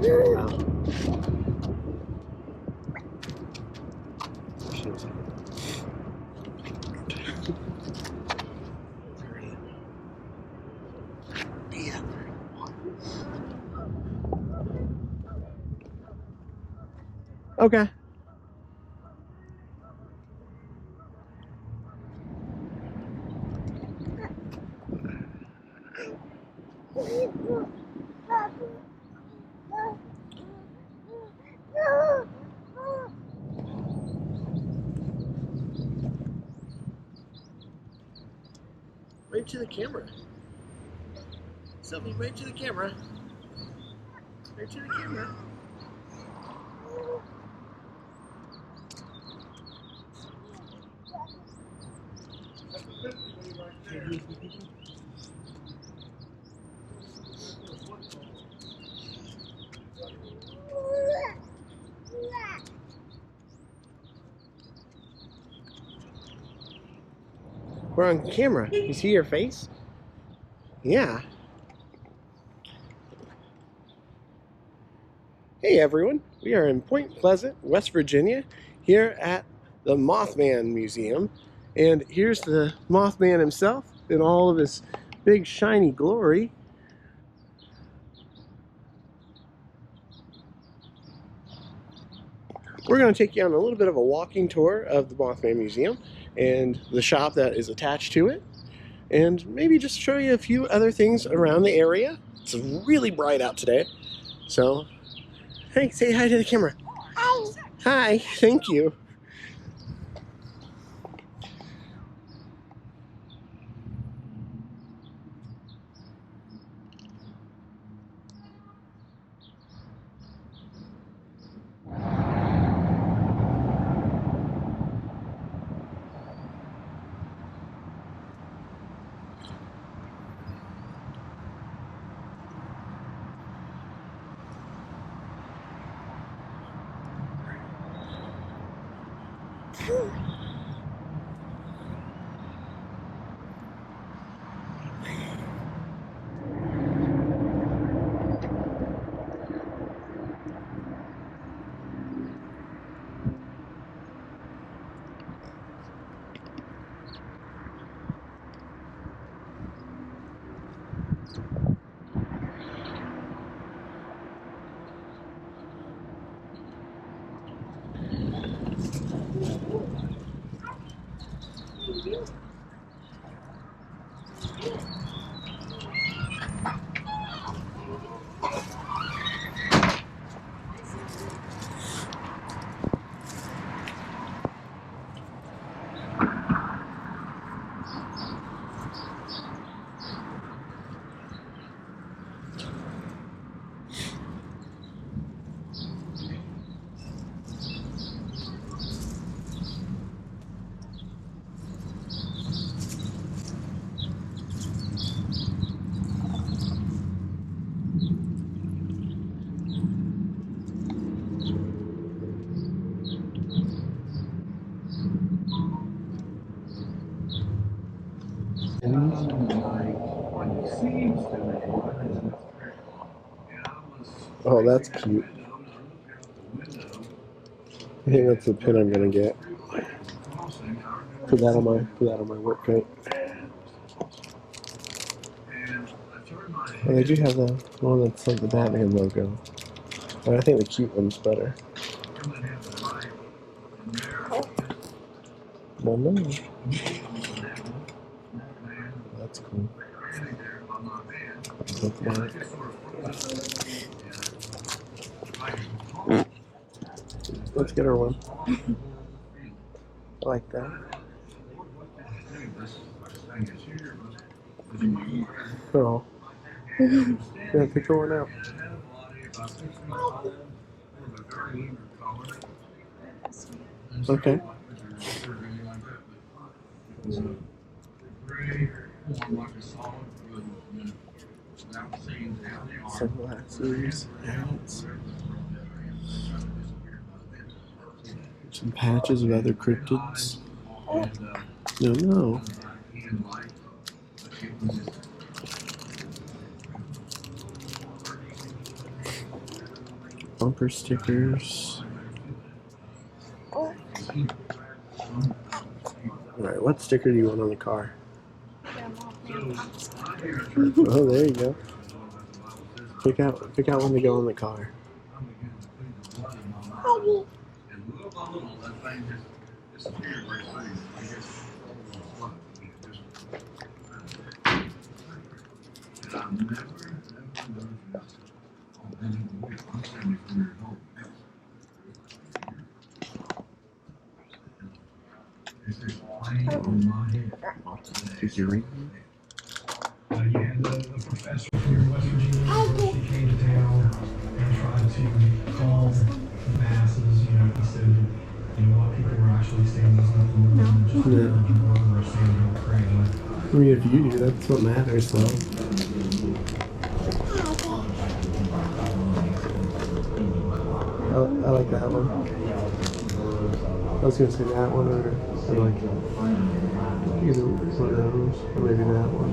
Wow. Okay. Wave to the camera. Sophie, wave to the camera. Wave to the camera. We're on camera. You see your face? Yeah. Hey everyone, we are in Point Pleasant, West Virginia, here at the Mothman Museum. And here's the Mothman himself in all of his big shiny glory. We're going to take you on a little bit of a walking tour of the Mothman Museum and the shop that is attached to it. And maybe just show you a few other things around the area. It's really bright out today. So, hey, say hi to the camera. Hi. Hi, thank you. Oh, that's cute. I think that's the pin I'm gonna get. Put that on my work coat. Well, they do have the one that's like the Batman logo, but I think the cute one's better. Well, no. That's cool. Bookmark. Let's get her one. I like that. Oh. Yeah, pick her one out. Okay. Sunglasses, hats. Some patches of other cryptids. No. Bumper stickers. Alright, what sticker do you want on the car? Oh, there you go. Pick out one to go on the car. EERIE. You had the professor from your West Virginia University came to town and tried to calm the masses. He said, what people were actually saying was nothing more than just people were saying how crazy. I mean, if you do, that's what matters, though. I like that one. I was gonna say that one or like either one of those or maybe that one.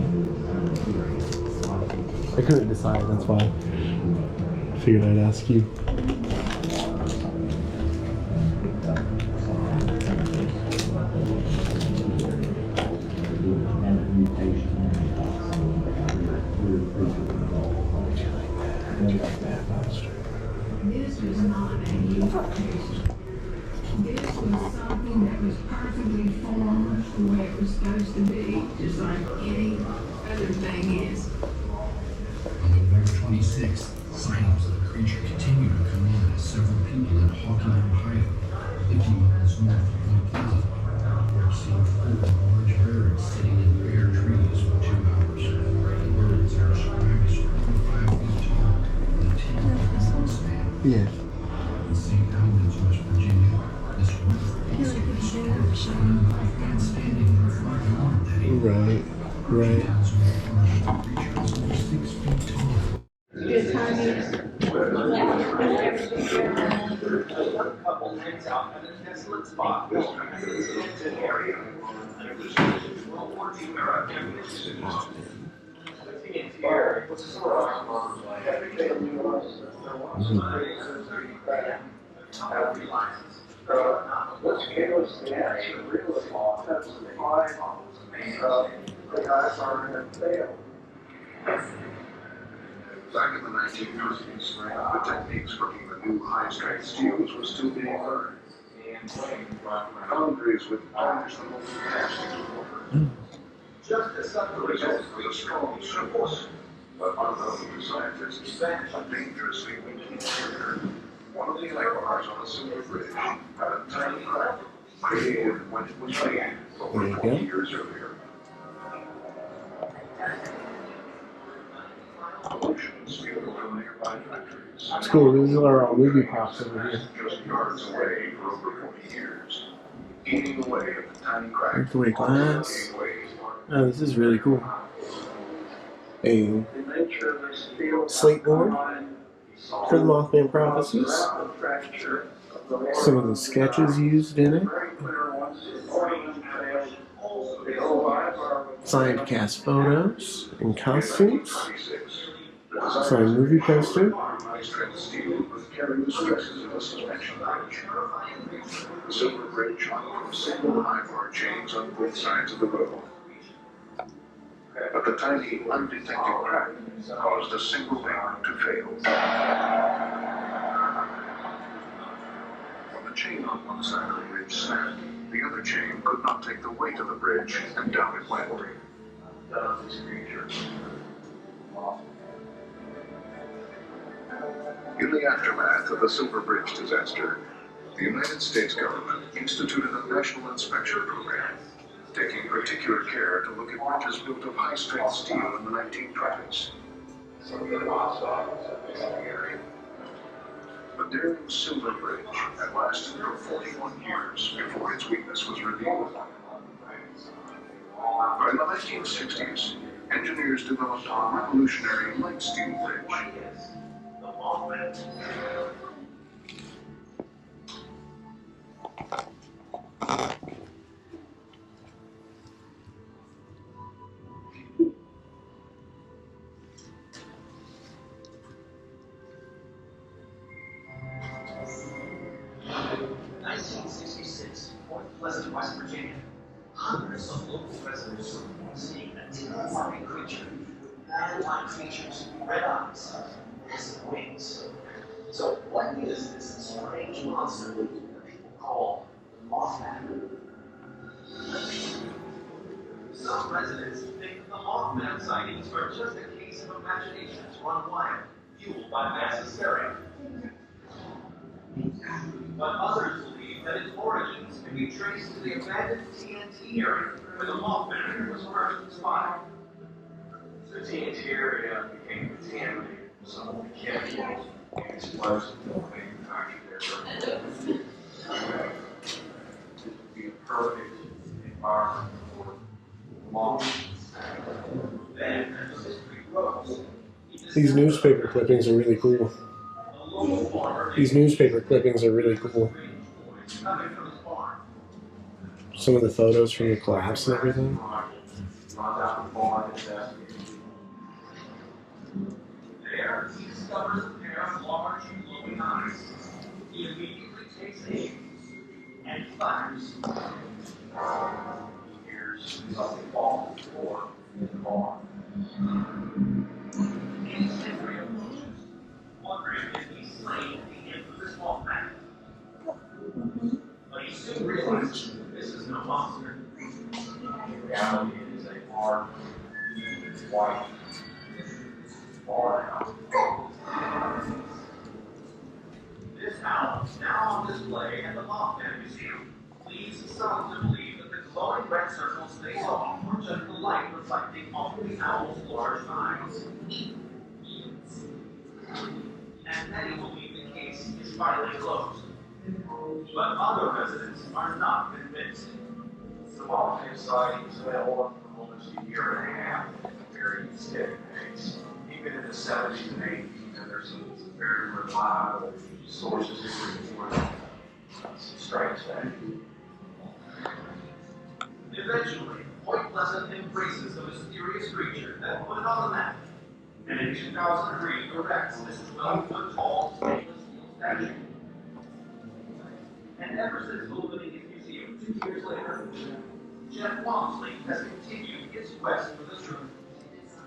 I couldn't decide. That's why I figured I'd ask you. This was not an equivocation. This was something that was perfectly formed the way it was supposed to be, just like any other thing is. On November 26th, sightings of the creature continued to come in as several people in Hawking, Ohio, 50 miles north of Point Pleasant, were seen 4 large birds sitting in bare trees for 2 hours. The birds are described as 25 feet tall and a 10-foot wingspan. Yeah. In St. Albans, West Virginia, this one story was found by fans standing in the front lawn that evening. Right. Right. Details report that the creature is over 6 feet tall. Good timing. Back in the 1950s, the techniques for making the new high-strength steels were still being learned. Foundries with polished and multi-castings were the result was a strong surface, but unknown to scientists, a dangerously weak interior. One of the light bars on the Silver Bridge had a tiny crack created when it was made over 20 years earlier. Pollutions spewed from nearby factories. It's cool. These are all movie props over here. Just yards away for over 40 years, eating away at the tiny crack. Breakaway glass. Oh, this is really cool. A slate board for the Mothman prophecies. Some of the sketches used in it. Signed cast photos and costumes. Signed movie poster. High-strength steel would carry the stresses of a suspension bridge. The Silver Bridge hung from single high-bar chains on both sides of the road. But the tiny, undetected crack caused a single link to fail. When the chain on one side of the bridge snapped, the other chain could not take the weight of the bridge, and down it went. In the aftermath of the Silver Bridge disaster, the United States government instituted a national inspection program, taking particular care to look at bridges built of high-strength steel in the 1920s. The daring Silver Bridge had lasted for 41 years before its weakness was revealed. By the 1960s, engineers developed a revolutionary light steel bridge. flying creature. Man-like features, red eyes, and wings. So what is this strange monster that people call the Mothman? Some residents think the Mothman sightings are just a case of imaginations run wild, fueled by mass hysteria. But others believe that its origins can be traced to the abandoned TNT area where the Mothman was first spotted. The TNT area became contaminated with some of the chemicals and explosives that were manufactured there. This would be a perfect environment for Mothman. Then, as the mystery grows, These newspaper clippings are really cool. These newspaper clippings are really cool. Some of the photos from the collapse and everything. There, he discovers a pair of large glowing eyes. He immediately takes aim and fires. He hears something fall to the floor in the barn. He's angry emotions, wondering if he's slain the infamous Mothman. But he soon realizes this is no monster. In reality, it is a hard, white barn. This owl, now on display at the Mothman Museum, leads some to believe that the glowing red circles they saw were just the light reflecting off the owl's large eyes. And many believe the case is finally closed. But other residents are not convinced. The Mothman sightings went on for almost a year and a half at a very steady pace. Even in the 70s and 80s, and there's some very reliable sources that report some strange things. Eventually, Point Pleasant embraces the mysterious creature that put it on the map, and in 2003 erects this 12-foot-tall stainless steel statue. And ever since opening his museum 2 years later, Jeff Walmsley has continued his quest for the truth.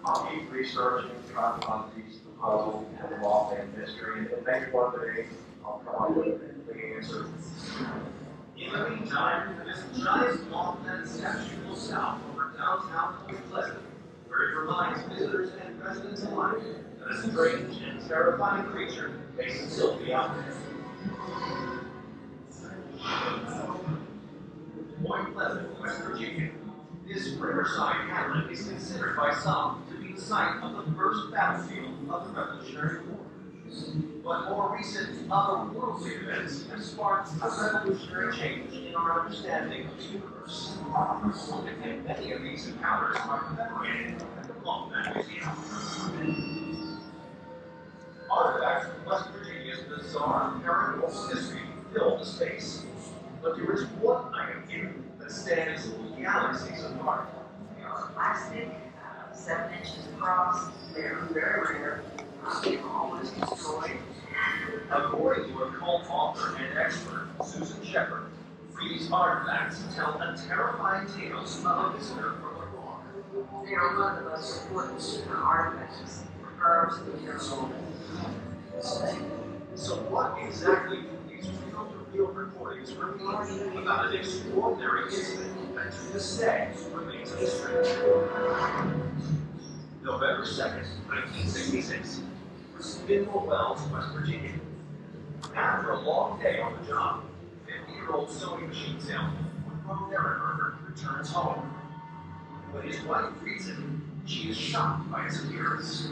I'll keep researching, trying to find the puzzle and the Mothman mystery, and maybe one day I'll come up with the answer. In the meantime, this giant Mothman statue will south over downtown Point Pleasant, where it reminds visitors and residents alike that a strange and terrifying creature may still be out there. Point Pleasant, West Virginia. This riverside hamlet is considered by some to be the site of the first battlefield of the Revolutionary War. But more recent otherworldly events have sparked a revolutionary change in our understanding of the universe. And many of these encounters are commemorated at the Mothman Museum. Artifacts from West Virginia's bizarre paranormal history fill the space. But there is one item here that stands galaxies apart. They are plastic, 7 inches across. They're very rare. They're almost destroyed. According to a cult author and expert, Susan Shepard, these artifacts tell a terrifying tale of a visitor from abroad. They are one of the most important artifacts herbs of the paranormal. So what exactly do these reel-to-reel recordings reveal about an extraordinary incident that to this day remains a mystery? November 2nd, 1966. Spindle Wells, West Virginia. After a long day on the job, 50-year-old sewing machine salesman Woodrow Derrenberger returns home. When his wife greets him, she is shocked by his appearance.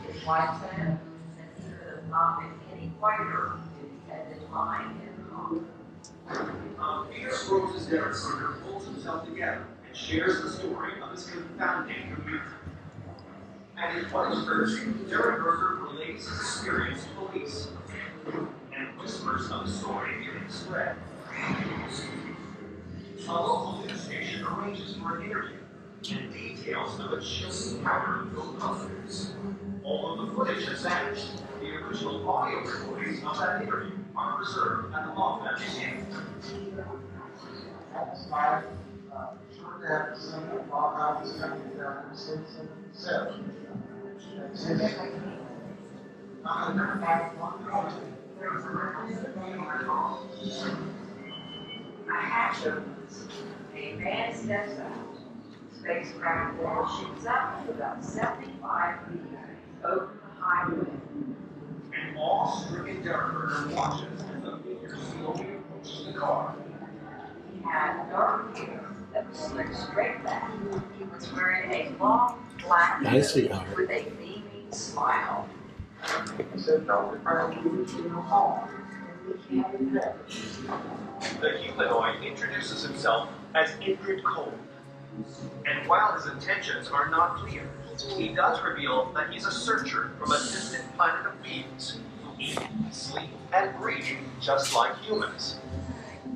His wife said that he could have not been any whiter if he had been lying in the home. Peter Rose's Derrenberger pulls himself together and shares the story of his confounding commute. At his wife's urging, Derrenberger relates his experience to police and whispers of the story getting spread. A local news station arranges for an interview and details of a chilling encounter with Ghostbusters. Although the footage has vanished, the original audio recordings of that interview are preserved at the Mothman Museum. A man steps out. Spacecraft then shoots up to about 75 feet over the highway. An awe-stricken Derringer watches as the figure slowly approaches the car. He had dark hair that was slicked straight back. He was wearing a long black Nice, coat sweetheart. with a beaming smile. He said, "Don't give you no harm." The humanoid introduces himself as Indrid Cole. And while his intentions are not clear, he does reveal that he's a searcher from a distant planet of beings who eat, sleep, and breathe just like humans.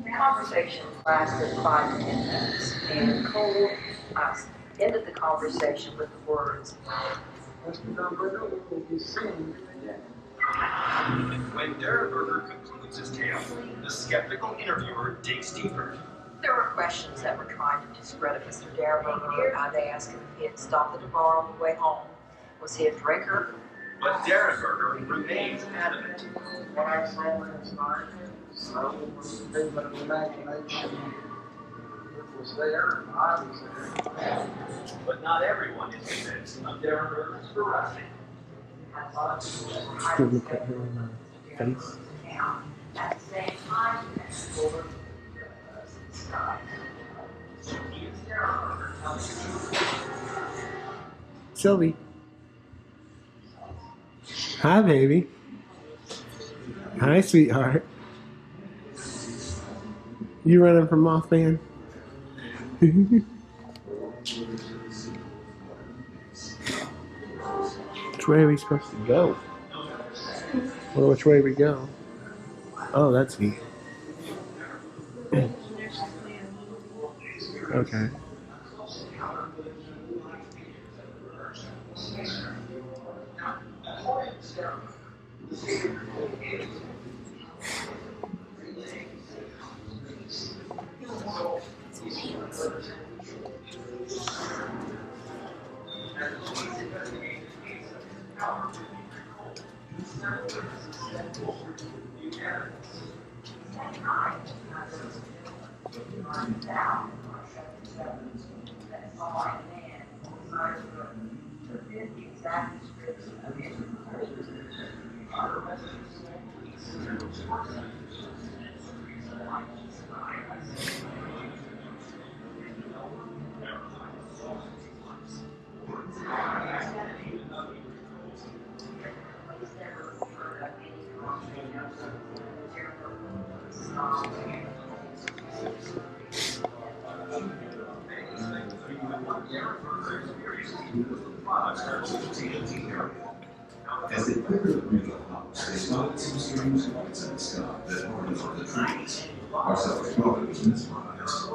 The conversation lasted 5 to 10 minutes, and Cole ended the conversation with the words, When Derringer concludes his tale, the skeptical interviewer digs deeper. there were questions that were trying to discredit Mr. Darrenberger. They asked him if he had stopped at a bar on the way home. Was he a drinker? But Derringer remains adamant. What I saw last night, so was a bit of imagination. It was there, and I was there. But not everyone is convinced of Derringer's veracity. Should we put her on the face? At the same time, Cole He is Derringer telling the truth. Sylvie. Hi, baby. Hi, sweetheart. You running from Mothman? Which way are we supposed to go? Well, which way we go? Oh, that's neat. Okay. As they quivered near the house, they spotted some strange lights in the sky that hardly for the trees. Marcella's father was mesmerized.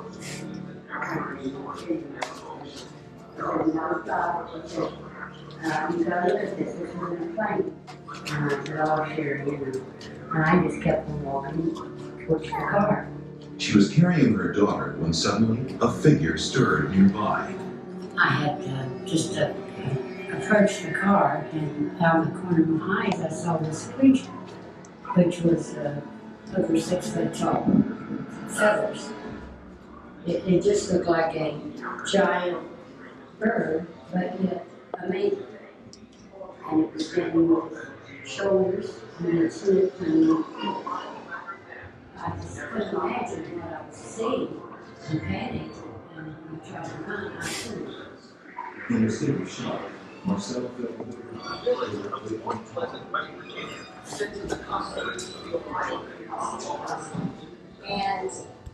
You gotta look at this is a plane. And I said, oh, sure, you know. And I just kept on walking towards the car. She was carrying her daughter when suddenly a figure stirred nearby. I had just approached the car, and out of the corner of my eyes, I saw this creature, which was over 6 foot tall, feathers. It just looked like a giant bird, but yet a man. And it was standing with shoulders and its lip, and I just couldn't imagine what I was seeing, and panicked, and I tried to run, I couldn't. In a state of shock, Marcella felt And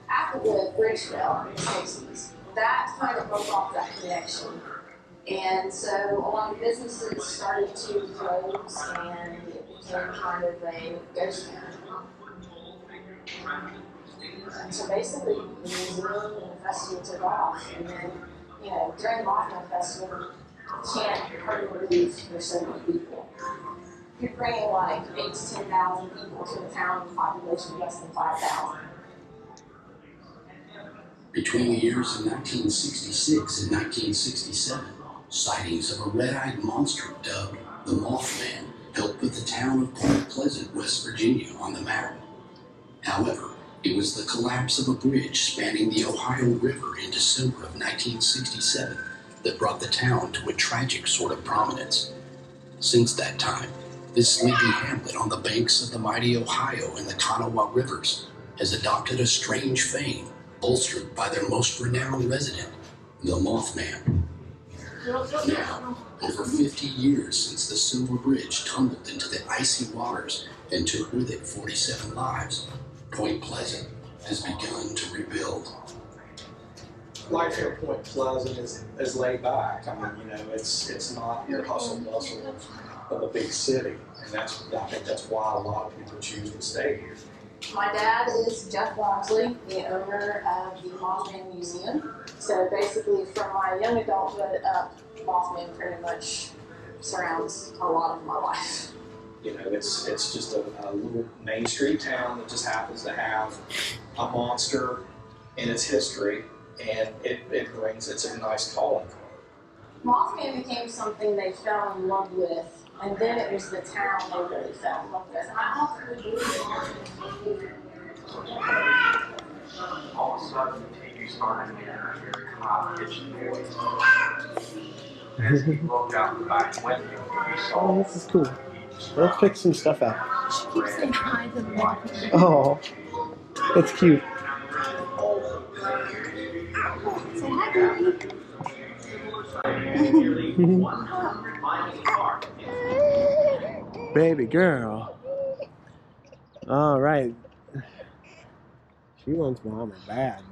after the bridge fell in the 60s, that kind of broke off that connection. And so a lot of businesses started to close, and it became kind of a ghost town. And so basically, the museum and the festival took off. And then, you know, during the Mothman Festival, you can't hardly believe there's so many people. You're bringing like 8,000 to 10,000 people to a town with a population of less than 5,000. Between the years of 1966 and 1967, sightings of a red-eyed monster dubbed the Mothman helped put the town of Point Pleasant, West Virginia on the map. However, it was the collapse of a bridge spanning the Ohio River in December of 1967 that brought the town to a tragic sort of prominence. Since that time, this sleepy hamlet on the banks of the mighty Ohio and the Kanawha rivers has adopted a strange fame, bolstered by their most renowned resident, the Mothman. Now, over 50 years since the Silver Bridge tumbled into the icy waters and took with it 47 lives, Point Pleasant has begun to rebuild. Life here at Point Pleasant is laid back. I mean, you know, it's not your hustle bustle of a big city, and I think that's why a lot of people choose to stay here. My dad is Jeff Walmsley, the owner of the Mothman Museum. So basically, from my young adulthood up, Mothman pretty much surrounds a lot of my life. You know, it's just a little Main Street town that just happens to have a monster in its history, and it's a nice calling card. Mothman became something they fell in love with, and then it was the town they really fell in love with. And I ultimately believe it. All of a sudden, the TV started to hear cloud kitchen noise. As he looked out the back window, he saw. Oh, this is cool. Let's pick some stuff out. She keeps saying hi to the Mothman. Oh, that's cute. Say hi, baby. Baby girl. All right. She wants mama bad.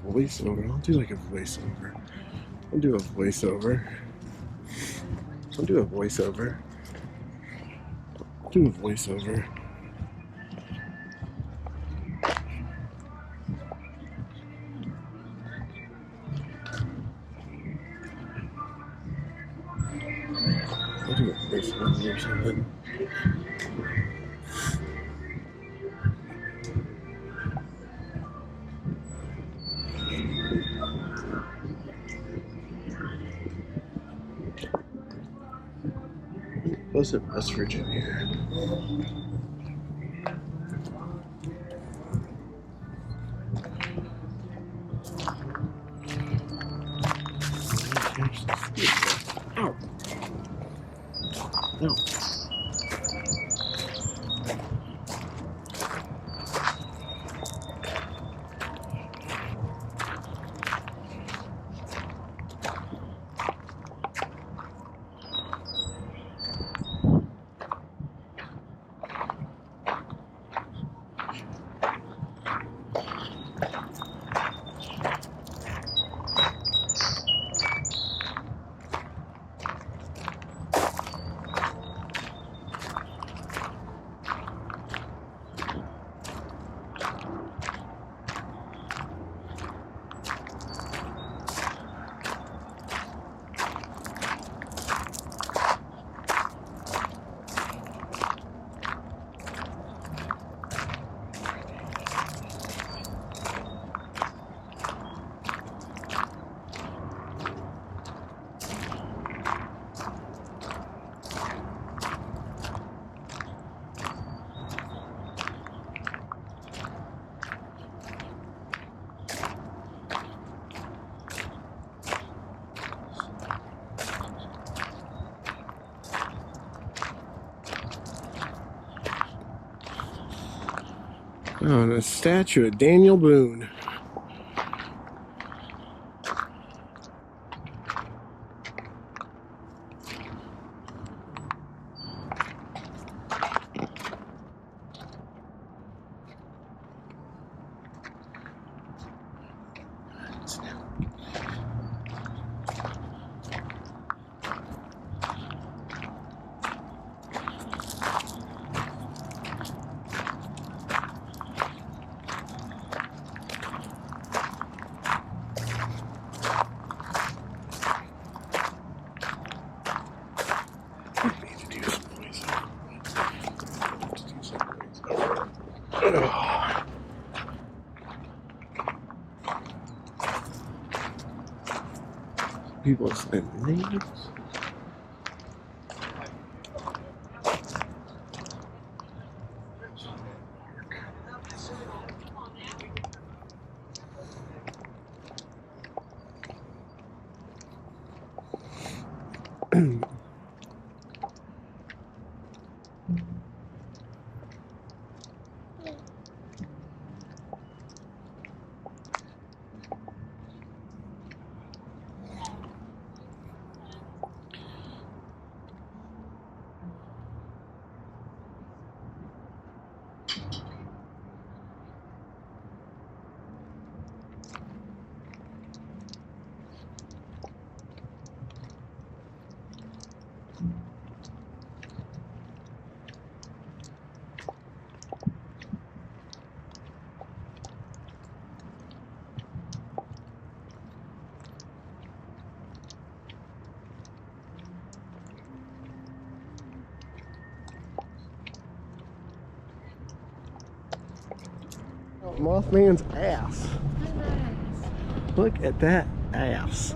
Voiceover. I'll do like a voiceover. I'll do a voiceover. I'll do a voiceover. I'll do a voiceover. I'll do a voiceover or something. Was it West Virginia? Ow. No. Oh, and a statue of Daniel Boone. People's names. Mothman's ass. Look at that ass.